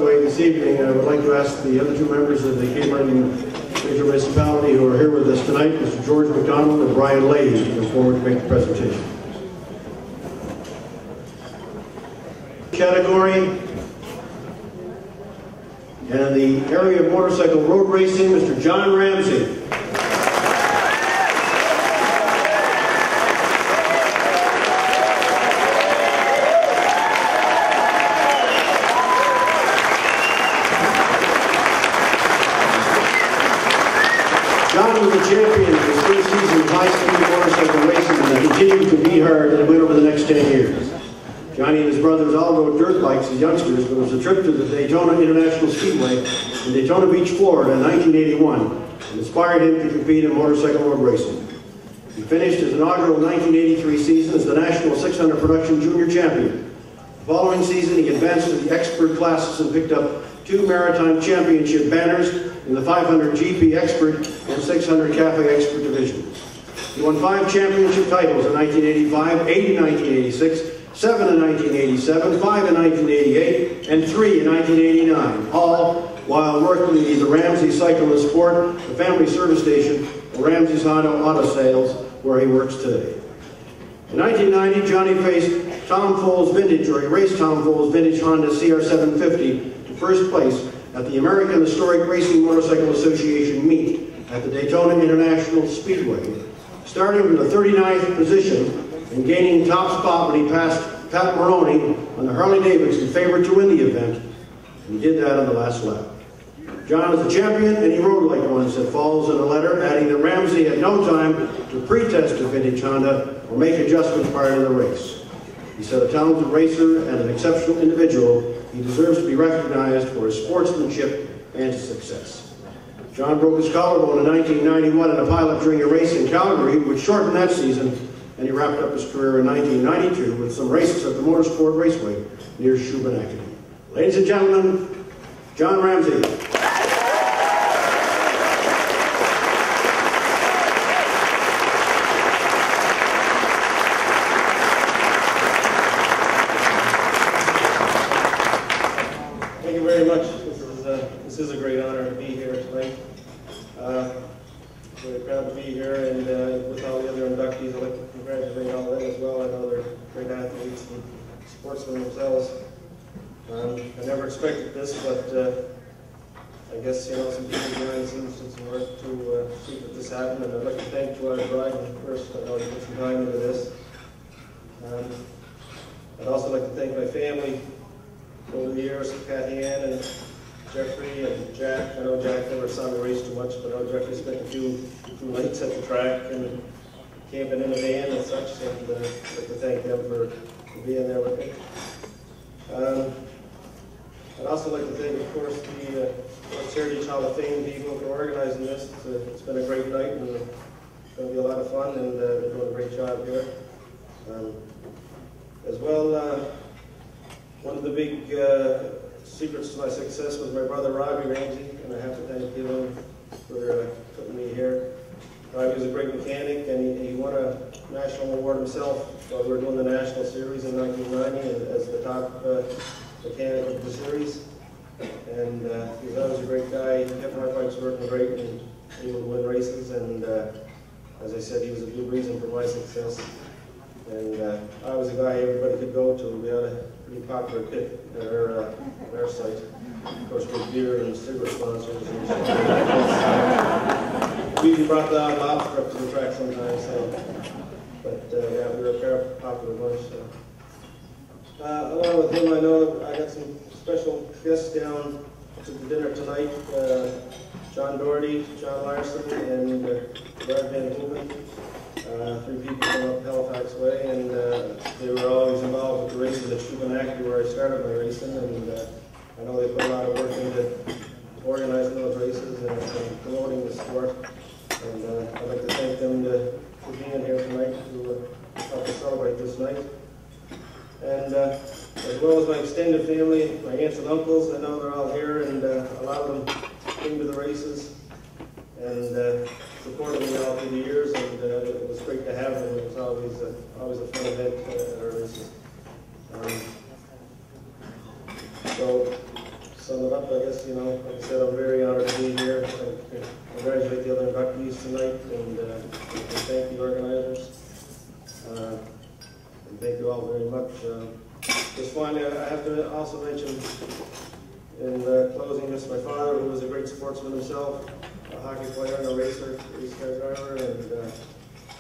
This evening, I would like to ask the other two members of the Cape Breton Regional Municipality who are here with us tonight, Mr. George McDonald and Brian Leahy, to come forward to make the presentation. Category, and in the area of motorcycle road racing, Mr. John Ramsay. John was a champion in his first season of high-speed motorcycle racing and continued to be hard and went over the next 10 years. Johnny and his brothers all rode dirt bikes as youngsters, but it was a trip to the Daytona International Speedway in Daytona Beach, Florida in 1981 that inspired him to compete in motorcycle road racing. He finished his inaugural 1983 season as the National 600 Production Junior Champion. The following season, he advanced to the expert classes and picked up 2 Maritime Championship banners in the 500 GP Expert and 600 Cafe Expert divisions. He won 5 championship titles in 1985, 8 in 1986, 7 in 1987, 5 in 1988, and 3 in 1989, all while working in the Ramsay Cycle and Sport, the family service station, and Ramsay's Auto Sales, where he works today. In 1990, Johnny faced Tom Foles Vintage, or he raced Tom Foles Vintage Honda CR750 to first place at the American Historic Racing Motorcycle Association meet at the Daytona International Speedway, starting from the 39th position and gaining top spot when he passed Pat Maroney on the Harley-Davidson, favored to win the event, and he did that on the last lap. John is the champion, and he rode like one, said Falls in a letter, adding that Ramsay had no time to pre-test a vintage Honda or make adjustments prior to the race. He said, a talented racer and an exceptional individual, he deserves to be recognized for his sportsmanship and his success. John broke his collarbone in 1991 in a pilot during a race in Calgary, which shortened that season, and he wrapped up his career in 1992 with some races at the Motorsport Raceway near Shubenacadie. Ladies and gentlemen, John Ramsay. This is a great honor to be here tonight. Very proud to be here, and with all the other inductees, I'd like to congratulate all of them as well. I know they're great athletes and sportsmen themselves. I never expected this, but I guess, you know, some people behind the scenes did some work to see that this happened, and I'd like to thank Joanne Bryan first. I know he put some time into this. I'd also like to thank my family over the years, Kathy Ann and Jeffrey and Jack. I know Jack never saw me race too much, but I know Jeffrey spent a few nights at the track and camping in a van and such, and I'd like to thank them for being there with me. I'd also like to thank, of course, the Sports Heritage Hall of Fame people for organizing this. It's been a great night, and it's going to be a lot of fun, and they're doing a great job here. As well, one of the big secrets to my success was my brother Robbie Ramsay, and I have to thank him for putting me here. Robbie was a great mechanic, and he won a national award himself while we were doing the National Series in 1990 as the top mechanic of the series. And he was always a great guy. He kept my bikes working great and able to win races, and as I said, he was a big reason for my success. And I was a guy everybody could go to. We had a pretty popular pit at our site. Of course, with beer and cigarette sponsors. We even brought the lobster up to the track sometimes. But yeah, we were a very popular bunch. Along with him, I know I got some special guests down to the dinner tonight. John Doherty, John Larson, and Brad Van Hoeven. 3 people from up Halifax way, and they were always involved with the races at Shubenacadie where I started my racing, and I know they put a lot of work into organizing those races and promoting the sport. And I'd like to thank them for being here tonight to help us celebrate this night. And as well as my extended family, my aunts and uncles, I know they're all here, and a lot of them came to the races and supported me all through the years, and it was great to have them. It was always a fun event at our races. So some guess, you know, like I said, I'm very honored to be here. I congratulate the other inductees tonight, and thank the organizers. And thank you all very much. Just finally, I have to also mention in closing, this my father, who was a great sportsman himself, a hockey player and a race car driver, and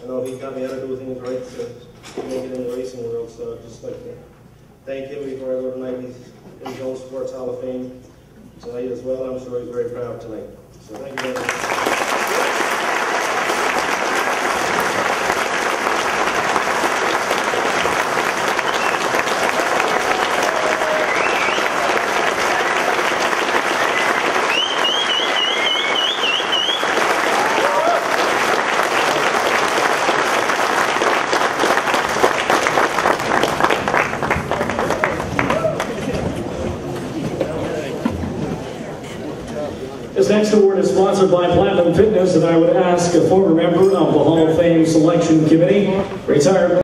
I know he got me how to do things right to make it in the racing world, so I'd just like to thank him before I go tonight. He's in his own Sports Hall of Fame tonight as well. I'm sure he's very proud tonight. So thank you very much. This next award is sponsored by Platinum Fitness, and I would ask a former member of the Hall of Fame Selection Committee, retired